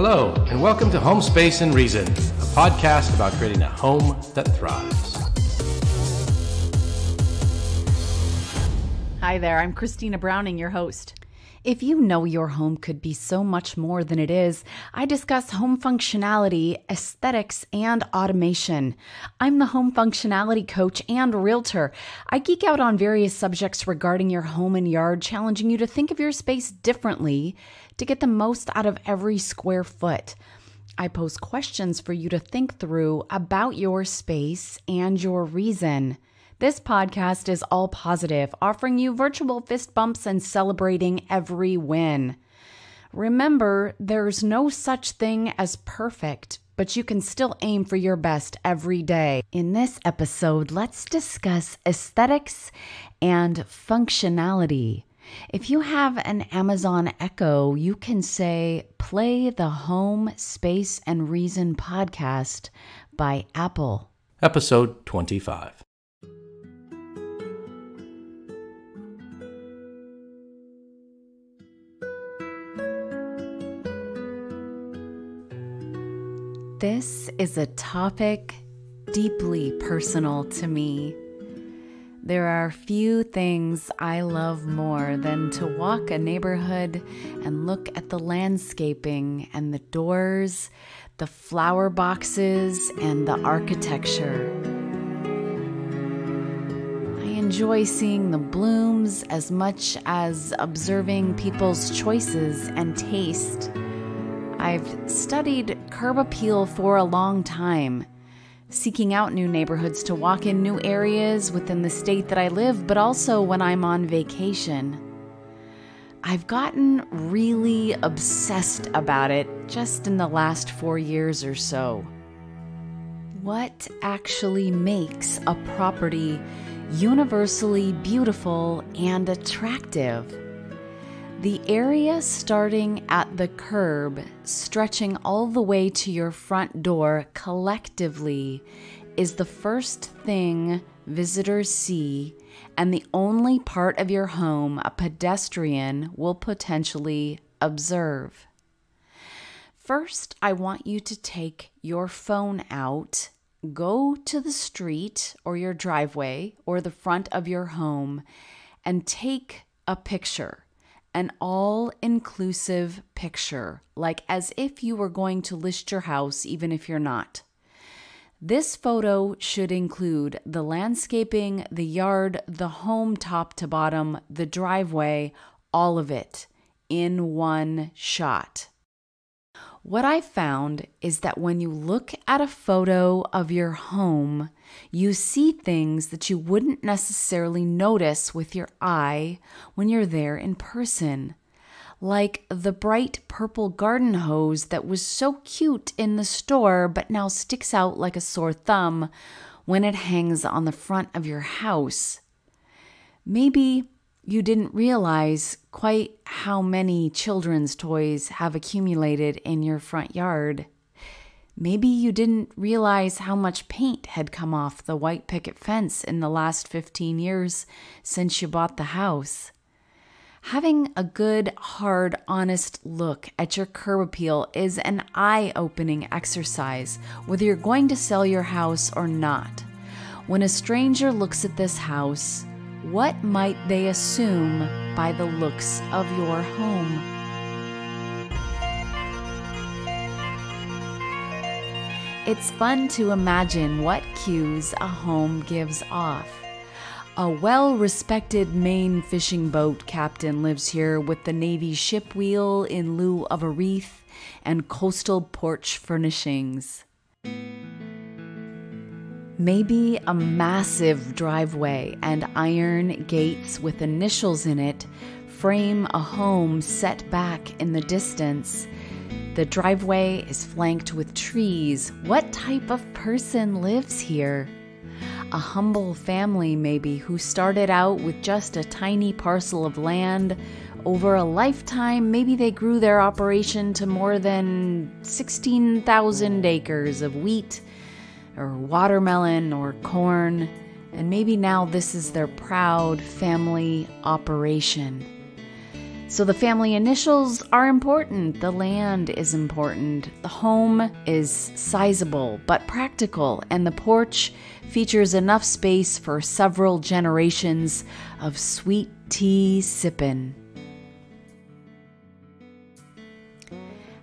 Hello, and welcome to Home Space and Reason, a podcast about creating a home that thrives. Hi there, I'm Kristina Browning, your host. If you know your home could be so much more than it is, I discuss home functionality, aesthetics, and automation. I'm the home functionality coach and realtor. I geek out on various subjects regarding your home and yard, challenging you to think of your space differently to get the most out of every square foot. I pose questions for you to think through about your space and your reason. This podcast is all positive, offering you virtual fist bumps and celebrating every win. Remember, there's no such thing as perfect, but you can still aim for your best every day. In this episode, let's discuss aesthetics and functionality. If you have an Amazon Echo, you can say, play the Home, Space, and Reason podcast by Apple. Episode 25. This is a topic deeply personal to me. There are few things I love more than to walk a neighborhood and look at the landscaping and the doors, the flower boxes, and the architecture. I enjoy seeing the blooms as much as observing people's choices and taste. I've studied curb appeal for a long time, seeking out new neighborhoods to walk in new areas within the state that I live, but also when I'm on vacation. I've gotten really obsessed about it just in the last 4 years or so. What actually makes a property universally beautiful and attractive? The area starting at the curb, stretching all the way to your front door collectively, is the first thing visitors see and the only part of your home a pedestrian will potentially observe. First, I want you to take your phone out, go to the street or your driveway or the front of your home, and take a picture. An all-inclusive picture, like as if you were going to list your house, even if you're not. This photo should include the landscaping, the yard, the home top to bottom, the driveway, all of it in one shot. What I found is that when you look at a photo of your home, you see things that you wouldn't necessarily notice with your eye when you're there in person. Like the bright purple garden hose that was so cute in the store but now sticks out like a sore thumb when it hangs on the front of your house. Maybe you didn't realize quite how many children's toys have accumulated in your front yard. Maybe you didn't realize how much paint had come off the white picket fence in the last 15 years since you bought the house. Having a good, hard, honest look at your curb appeal is an eye-opening exercise, whether you're going to sell your house or not. When a stranger looks at this house, what might they assume by the looks of your home? It's fun to imagine what cues a home gives off. A well-respected Maine fishing boat captain lives here with the Navy ship wheel in lieu of a wreath and coastal porch furnishings. Maybe a massive driveway and iron gates with initials in it frame a home set back in the distance. The driveway is flanked with trees. What type of person lives here? A humble family maybe who started out with just a tiny parcel of land. Over a lifetime, maybe they grew their operation to more than 16,000 acres of wheat, or watermelon or corn, and maybe now this is their proud family operation. So the family initials are important. The land is important. The home is sizable but practical, and the porch features enough space for several generations of sweet tea sippin'.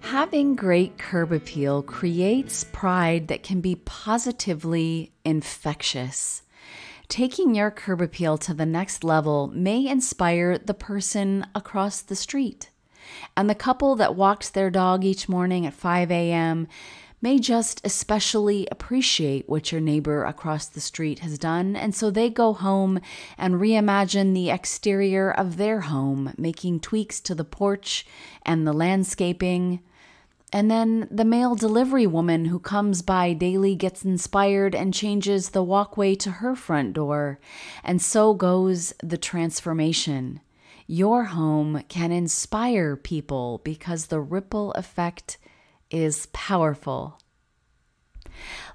Having great curb appeal creates pride that can be positively infectious. Taking your curb appeal to the next level may inspire the person across the street. And the couple that walks their dog each morning at 5 a.m. may just especially appreciate what your neighbor across the street has done, and so they go home and reimagine the exterior of their home, making tweaks to the porch and the landscaping. And then the mail delivery woman who comes by daily gets inspired and changes the walkway to her front door. And so goes the transformation. Your home can inspire people because the ripple effect is powerful.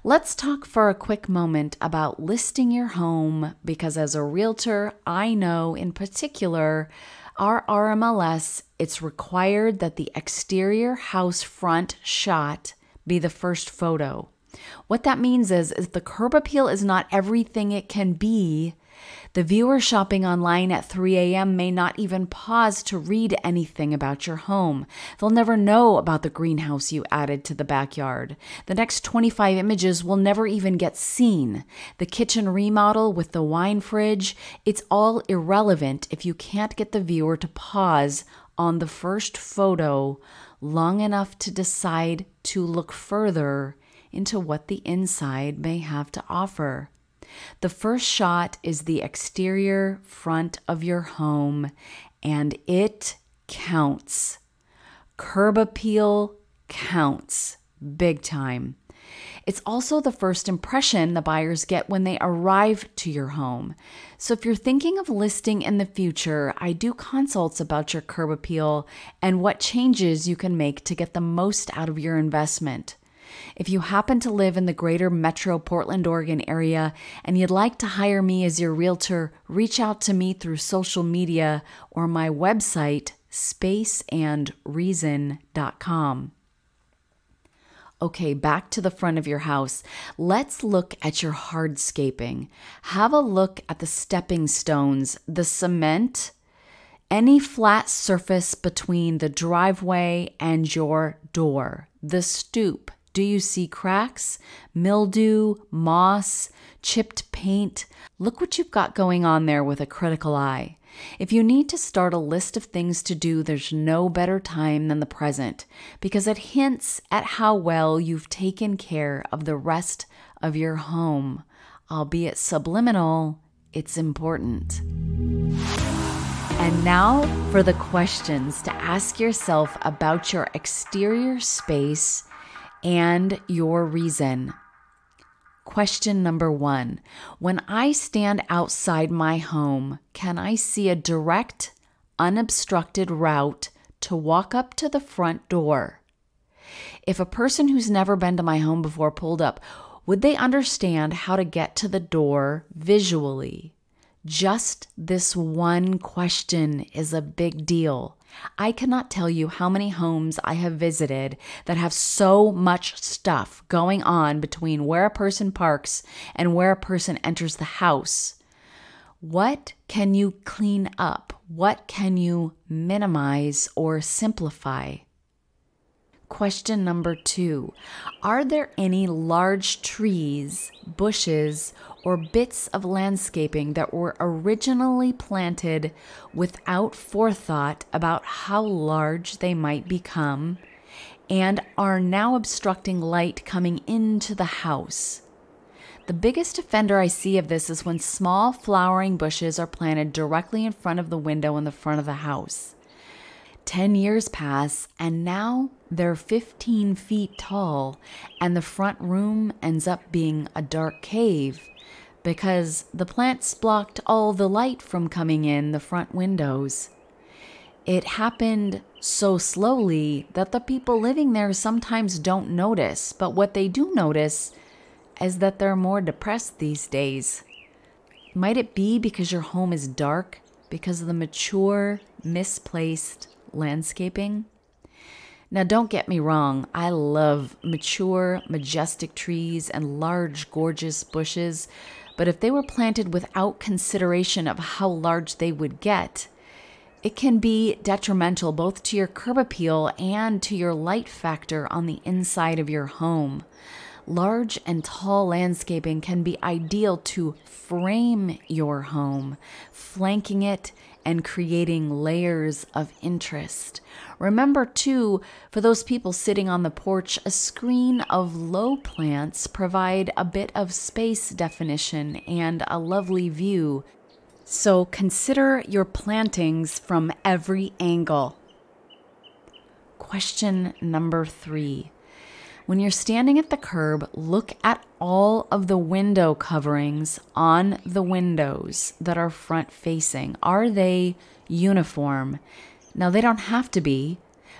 Let's talk for a quick moment about listing your home, because as a realtor, I know in particular, our RMLS, it's required that the exterior house front shot be the first photo. What that means is if the curb appeal is not everything it can be, the viewer shopping online at 3 a.m. may not even pause to read anything about your home. They'll never know about the greenhouse you added to the backyard. The next 25 images will never even get seen. The kitchen remodel with the wine fridge, it's all irrelevant if you can't get the viewer to pause on the first photo long enough to decide to look further into what the inside may have to offer. The first shot is the exterior front of your home, and it counts. Curb appeal counts big time. It's also the first impression the buyers get when they arrive to your home. So if you're thinking of listing in the future, I do consults about your curb appeal and what changes you can make to get the most out of your investment. If you happen to live in the greater metro Portland, Oregon area and you'd like to hire me as your realtor, reach out to me through social media or my website, spaceandreason.com. Okay, back to the front of your house. Let's look at your hardscaping. Have a look at the stepping stones, the cement, any flat surface between the driveway and your door, the stoop. Do you see cracks, mildew, moss, chipped paint? Look what you've got going on there with a critical eye. If you need to start a list of things to do, there's no better time than the present, because it hints at how well you've taken care of the rest of your home. Albeit subliminal, it's important. And now for the questions to ask yourself about your exterior space and your reason. Question number 1. When I stand outside my home, can I see a direct, unobstructed route to walk up to the front door? If a person who's never been to my home before pulled up, would they understand how to get to the door visually? Just this one question is a big deal. I cannot tell you how many homes I have visited that have so much stuff going on between where a person parks and where a person enters the house. What can you clean up? What can you minimize or simplify? Question number 2. Are there any large trees, bushes, or bits of landscaping that were originally planted without forethought about how large they might become and are now obstructing light coming into the house? The biggest offender I see of this is when small flowering bushes are planted directly in front of the window in the front of the house. 10 years pass, and now they're 15 feet tall, and the front room ends up being a dark cave because the plants blocked all the light from coming in the front windows. It happened so slowly that the people living there sometimes don't notice, but what they do notice is that they're more depressed these days. Might it be because your home is dark because of the mature, misplaced landscaping. Now, don't get me wrong, I love mature, majestic trees and large, gorgeous bushes, but if they were planted without consideration of how large they would get, it can be detrimental both to your curb appeal and to your light factor on the inside of your home. Large and tall landscaping can be ideal to frame your home, flanking it and creating layers of interest. Remember too, for those people sitting on the porch, a screen of low plants provide a bit of space definition and a lovely view. So consider your plantings from every angle. Question number 3. When you're standing at the curb, look at all of the window coverings on the windows that are front facing. Are they uniform? Now, they don't have to be,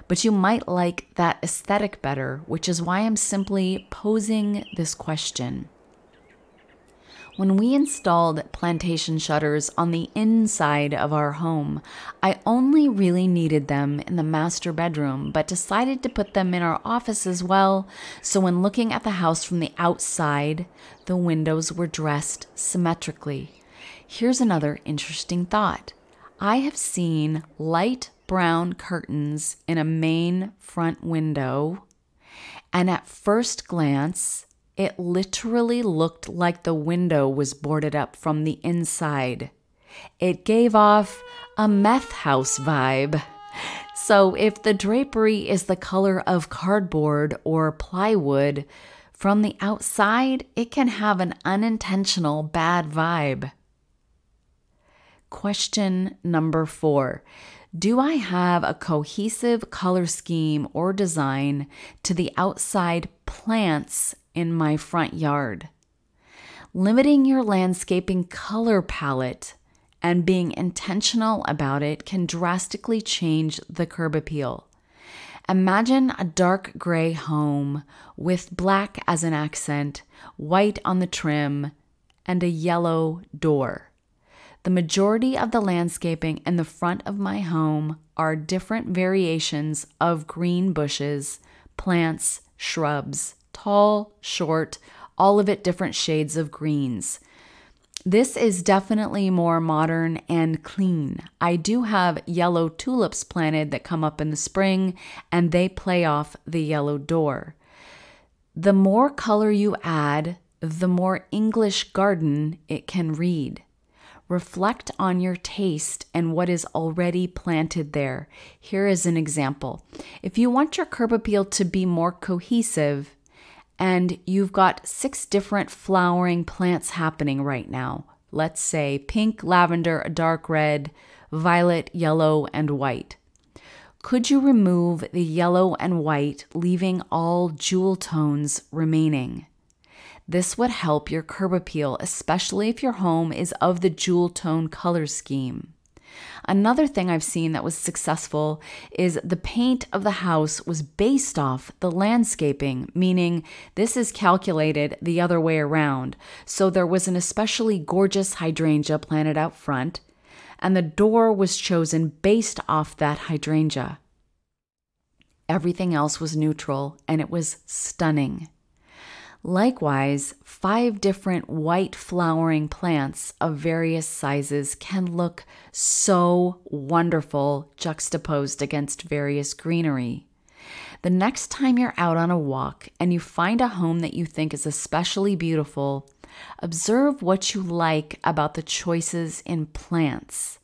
but you might like that aesthetic better, which is why I'm simply posing this question. When we installed plantation shutters on the inside of our home, I only really needed them in the master bedroom, but decided to put them in our office as well, so when looking at the house from the outside, the windows were dressed symmetrically. Here's another interesting thought. I have seen light brown curtains in a main front window, and at first glance, it literally looked like the window was boarded up from the inside. It gave off a meth house vibe. So if the drapery is the color of cardboard or plywood, from the outside, it can have an unintentional bad vibe. Question number 4. Do I have a cohesive color scheme or design to the outside plants in my front yard? Limiting your landscaping color palette and being intentional about it can drastically change the curb appeal. Imagine a dark gray home with black as an accent, white on the trim, and a yellow door. The majority of the landscaping in the front of my home are different variations of green bushes, plants, shrubs, tall, short, all of it different shades of greens. This is definitely more modern and clean. I do have yellow tulips planted that come up in the spring, and they play off the yellow door. The more color you add, the more English garden it can read. Reflect on your taste and what is already planted there. Here is an example. If you want your curb appeal to be more cohesive, and you've got 6 different flowering plants happening right now, let's say pink, lavender, a dark red, violet, yellow, and white. Could you remove the yellow and white, leaving all jewel tones remaining? This would help your curb appeal, especially if your home is of the jewel tone color scheme. Another thing I've seen that was successful is the paint of the house was based off the landscaping, meaning this is calculated the other way around. So there was an especially gorgeous hydrangea planted out front, and the door was chosen based off that hydrangea. Everything else was neutral, and it was stunning. Likewise, 5 different white flowering plants of various sizes can look so wonderful juxtaposed against various greenery. The next time you're out on a walk and you find a home that you think is especially beautiful, observe what you like about the choices in plants.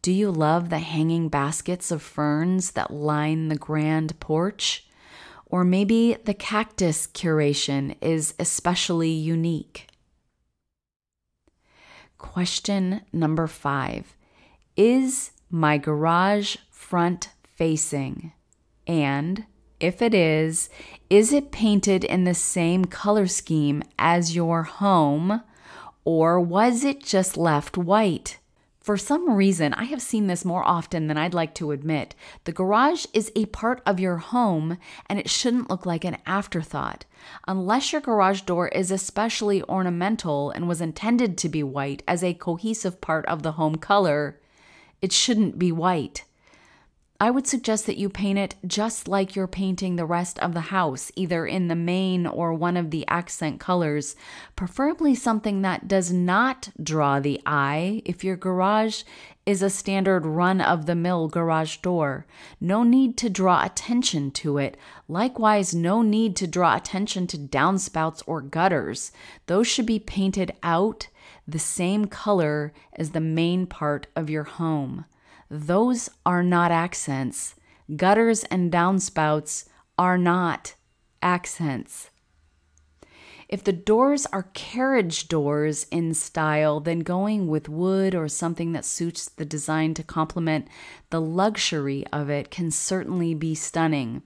Do you love the hanging baskets of ferns that line the grand porch? Or maybe the cactus curation is especially unique. Question number 5. Is my garage front facing? And if it is it painted in the same color scheme as your home, or was it just left white? For some reason, I have seen this more often than I'd like to admit. The garage is a part of your home, and it shouldn't look like an afterthought. Unless your garage door is especially ornamental and was intended to be white as a cohesive part of the home color, It shouldn't be white. I would suggest that you paint it just like you're painting the rest of the house, either in the main or one of the accent colors, preferably something that does not draw the eye if your garage is a standard run-of-the-mill garage door. No need to draw attention to it. Likewise, no need to draw attention to downspouts or gutters. Those should be painted out the same color as the main part of your home. Those are not accents. Gutters and downspouts are not accents. If the doors are carriage doors in style, then going with wood or something that suits the design to complement the luxury of it can certainly be stunning.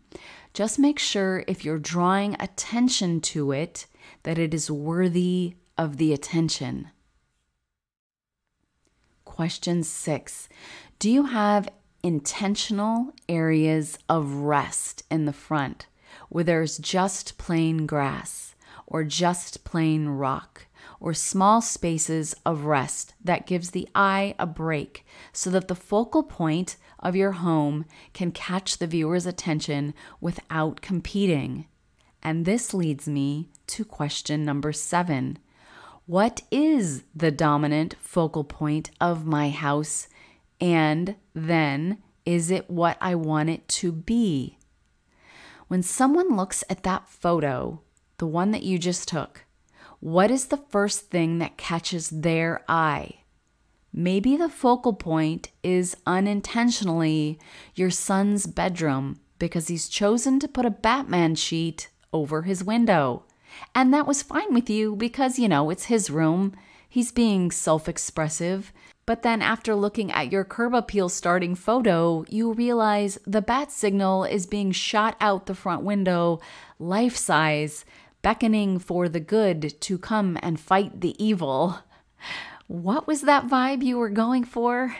Just make sure if you're drawing attention to it, that it is worthy of the attention. Question 6. Do you have intentional areas of rest in the front where there's just plain grass or just plain rock or small spaces of rest that gives the eye a break so that the focal point of your home can catch the viewer's attention without competing? And this leads me to question number 7. What is the dominant focal point of my house? And then, is it what I want it to be? When someone looks at that photo, the one that you just took, what is the first thing that catches their eye? Maybe the focal point is unintentionally your son's bedroom because he's chosen to put a Batman sheet over his window. And that was fine with you because, it's his room. He's being self-expressive. But then after looking at your curb appeal starting photo, you realize the bat signal is being shot out the front window, life-size, beckoning for the good to come and fight the evil. What was that vibe you were going for?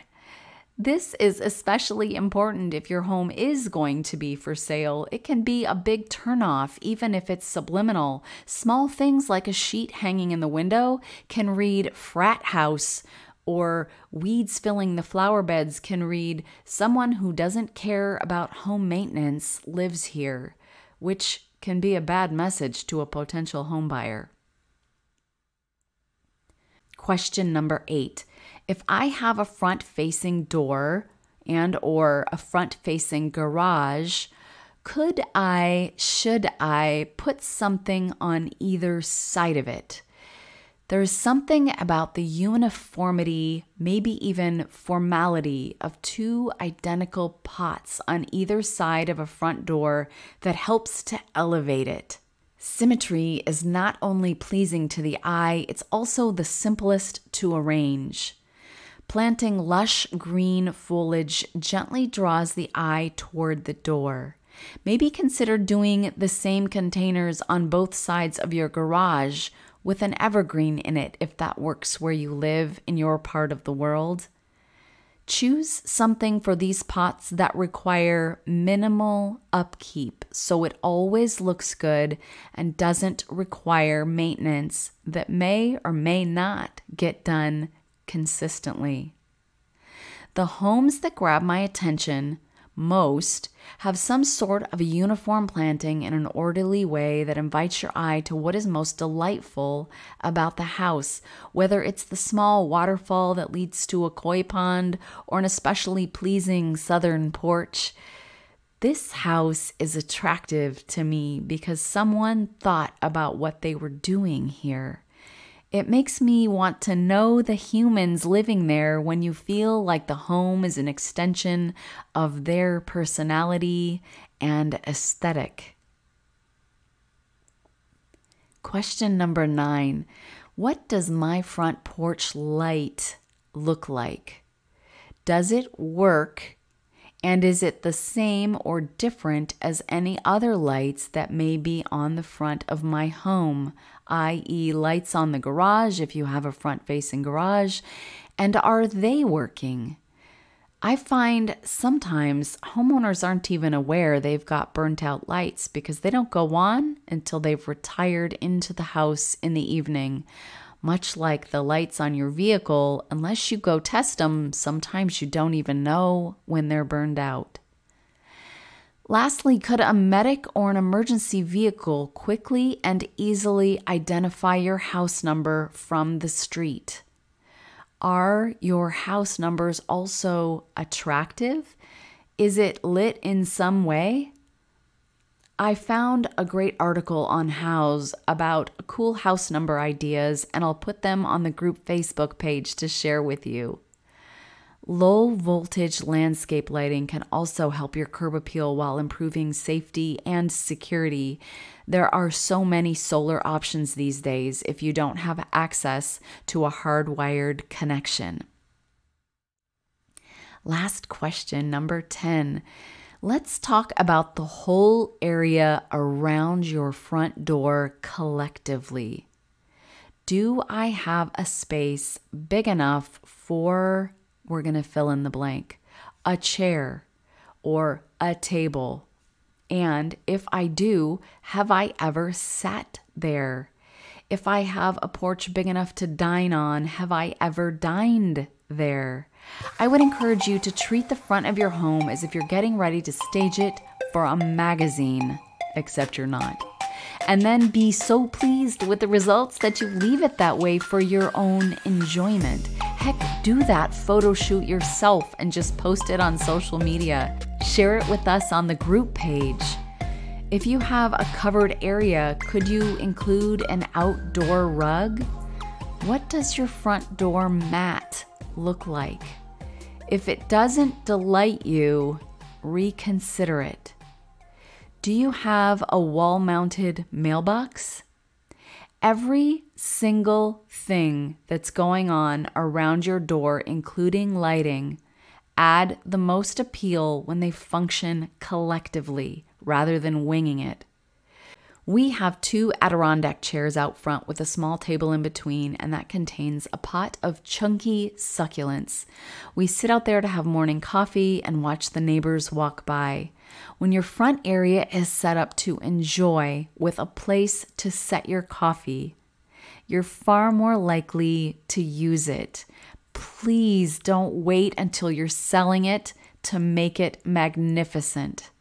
This is especially important if your home is going to be for sale. It can be a big turnoff, even if it's subliminal. Small things like a sheet hanging in the window can read frat house, or weeds filling the flower beds can read someone who doesn't care about home maintenance lives here, which can be a bad message to a potential home buyer. Question number 8. If I have a front-facing door and/or a front-facing garage, should I put something on either side of it? There's something about the uniformity, maybe even formality of two identical pots on either side of a front door that helps to elevate it. Symmetry is not only pleasing to the eye, it's also the simplest to arrange. Planting lush green foliage gently draws the eye toward the door. Maybe consider doing the same containers on both sides of your garage with an evergreen in it if that works where you live in your part of the world. Choose something for these pots that require minimal upkeep so it always looks good and doesn't require maintenance that may or may not get done consistently. The homes that grab my attention most have some sort of a uniform planting in an orderly way that invites your eye to what is most delightful about the house, whether it's the small waterfall that leads to a koi pond or an especially pleasing southern porch. This house is attractive to me because someone thought about what they were doing here. It makes me want to know the humans living there when you feel like the home is an extension of their personality and aesthetic. Question number 9. What does my front porch light look like? Does it work? And is it the same or different as any other lights that may be on the front of my home, i.e. lights on the garage if you have a front-facing garage, and are they working? I find sometimes homeowners aren't even aware they've got burnt-out lights because they don't go on until they've retired into the house in the evening. Much like the lights on your vehicle, unless you go test them, sometimes you don't even know when they're burned out. Lastly, could a medic or an emergency vehicle quickly and easily identify your house number from the street? Are your house numbers also attractive? Is it lit in some way? I found a great article on Houzz about cool house number ideas, and I'll put them on the group Facebook page to share with you. Low voltage landscape lighting can also help your curb appeal while improving safety and security. There are so many solar options these days if you don't have access to a hardwired connection. Last question, number 10. Let's talk about the whole area around your front door collectively. Do I have a space big enough for, we're going to fill in the blank, a chair or a table? And if I do, have I ever sat there? If I have a porch big enough to dine on, have I ever dined there? I would encourage you to treat the front of your home as if you're getting ready to stage it for a magazine, except you're not. And then be so pleased with the results that you leave it that way for your own enjoyment. Heck, do that photo shoot yourself and just post it on social media. Share it with us on the group page. If you have a covered area, could you include an outdoor rug? What does your front door mat look like? If it doesn't delight you, reconsider it. Do you have a wall-mounted mailbox? Every single thing that's going on around your door, including lighting, add the most appeal when they function collectively rather than winging it. We have 2 Adirondack chairs out front with a small table in between, and that contains a pot of chunky succulents. We sit out there to have morning coffee and watch the neighbors walk by. When your front area is set up to enjoy with a place to set your coffee, you're far more likely to use it. Please don't wait until you're selling it to make it magnificent.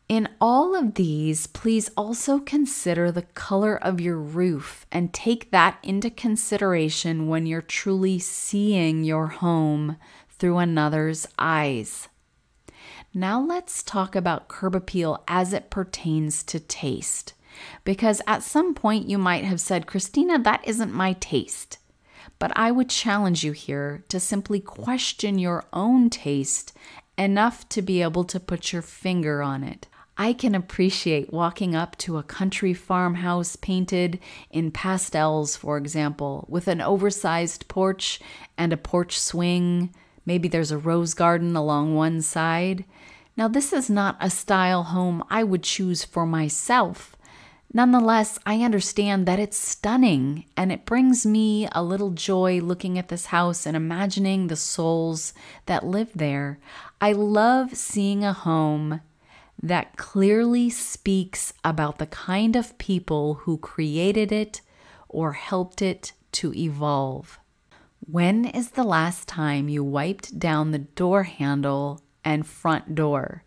In all of these, please also consider the color of your roof and take that into consideration when you're truly seeing your home through another's eyes. Now let's talk about curb appeal as it pertains to taste. Because at some point you might have said, Kristina, that isn't my taste. But I would challenge you here to simply question your own taste enough to be able to put your finger on it. I can appreciate walking up to a country farmhouse painted in pastels, for example, with an oversized porch and a porch swing. Maybe there's a rose garden along one side. Now, this is not a style home I would choose for myself. Nonetheless, I understand that it's stunning, and it brings me a little joy looking at this house and imagining the souls that live there. I love seeing a home that clearly speaks about the kind of people who created it or helped it to evolve. When is the last time you wiped down the door handle and front door?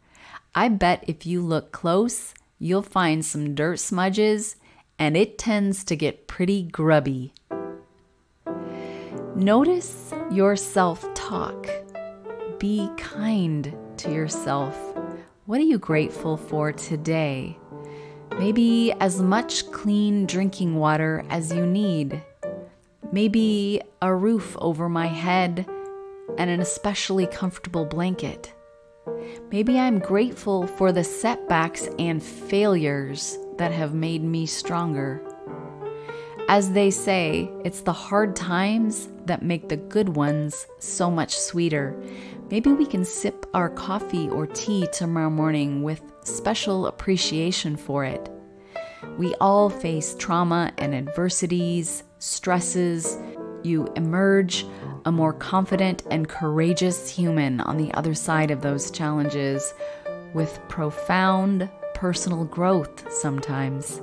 I bet if you look close, you'll find some dirt smudges, and it tends to get pretty grubby. Notice your self-talk. Be kind to yourself. What are you grateful for today? Maybe as much clean drinking water as you need. Maybe a roof over my head and an especially comfortable blanket. Maybe I'm grateful for the setbacks and failures that have made me stronger. As they say, it's the hard times that make the good ones so much sweeter. Maybe we can sip our coffee or tea tomorrow morning with special appreciation for it. We all face trauma and adversities, stresses. You emerge a more confident and courageous human on the other side of those challenges, with profound personal growth sometimes.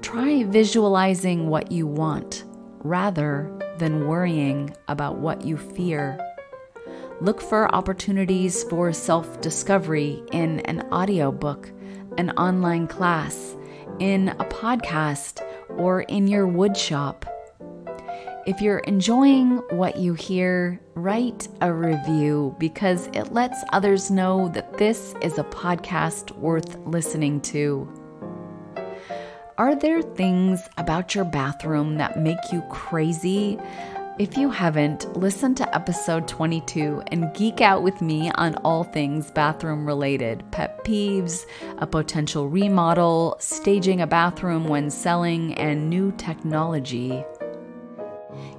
Try visualizing what you want rather than worrying about what you fear. Look for opportunities for self-discovery in an audiobook, an online class, in a podcast, or in your wood shop. If you're enjoying what you hear, write a review because it lets others know that this is a podcast worth listening to. Are there things about your bathroom that make you crazy? If you haven't, listen to episode 22 and geek out with me on all things bathroom related, pet peeves, a potential remodel, staging a bathroom when selling, and new technology.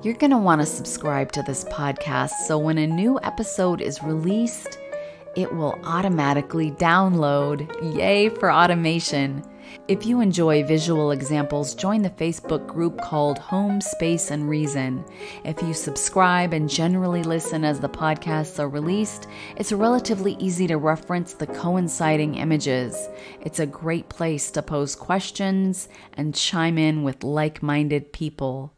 You're going to want to subscribe to this podcast so when a new episode is released, it will automatically download. Yay for automation. If you enjoy visual examples, join the Facebook group called Home, Space, and Reason. If you subscribe and generally listen as the podcasts are released, it's relatively easy to reference the coinciding images. It's a great place to pose questions and chime in with like-minded people.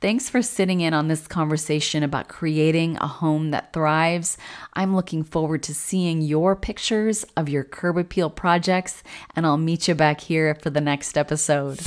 Thanks for sitting in on this conversation about creating a home that thrives. I'm looking forward to seeing your pictures of your curb appeal projects, and I'll meet you back here for the next episode.